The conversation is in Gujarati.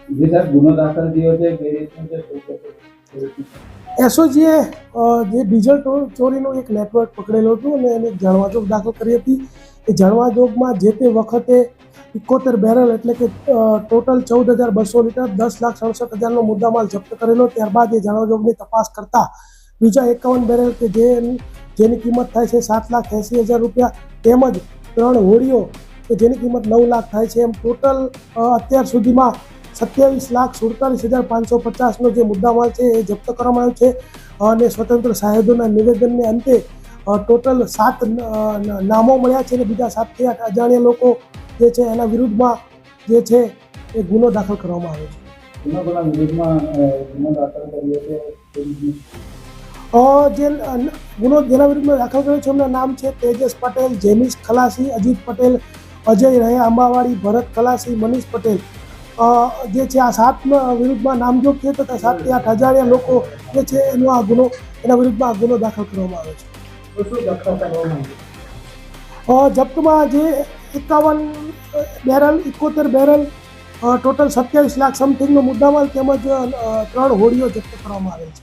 જે સાહેબ ગુનો દાખલ થયો છે કઈ રીતનું છે શું કહેશો? એસઓજીએ જે ડીઝલ ચોરીનું એક નેટવર્ક પકડેલું હતું અને એને જાણવાજોગ દાખલ કરી હતી. એ જાણવાજોગમાં જે તે વખતે 71 બેરલ એટલે કે ટોટલ 14,200 લીટર 10,67,000નો મુદ્દામાલ જપ્ત કરેલો. ત્યારબાદ એ જાણવાજોગની તપાસ કરતા બીજા 51 બેરલ કે જેની કિંમત થાય છે 7,80,000 રૂપિયા, તેમજ 3 હોડીઓ કે જેની કિંમત 9 લાખ થાય છે, એમ ટોટલ અત્યાર સુધીમાં 27,47,550નો જે મુદ્દામાલ છે એ જપ્ત કરવામાં આવ્યો છે. અને સ્વતંત્ર સાહેબોના નિવેદનને અંતે ટોટલ 7 નામો મળ્યા છે અને બીજા 7 થી 8 અજાણ્યા લોકો જે છે એના વિરુદ્ધમાં જે છે એ ગુનો દાખલ કરવામાં આવ્યો છે. કોના વિરુદ્ધમાં ગુનો દાખલ કર્યો છે? જે ગુનો જેના વિરુદ્ધમાં દાખલ કર્યો છે એમના નામ છે તેજસ પટેલ, જેમિસ ખલાસી, અજીત પટેલ, અજય રહે આંબાવાડી, ભરત ખલાસી, મનીષ પટેલ. જે છે આ 7 વિરુદ્ધમાં નામજોગ છે તથા 7 થી 8 અજાણ્યા લોકો જે છે એના વિરુદ્ધમાં ગુનો દાખલ કરવામાં આવ્યો છે. જપ્તમાં જે 51 બેરલ 71 બેરલ ટોટલ 27 લાખ સમથિંગનો મુદ્દામાલ તેમજ 3 હોડીઓ જપ્ત કરવામાં આવેલ છે.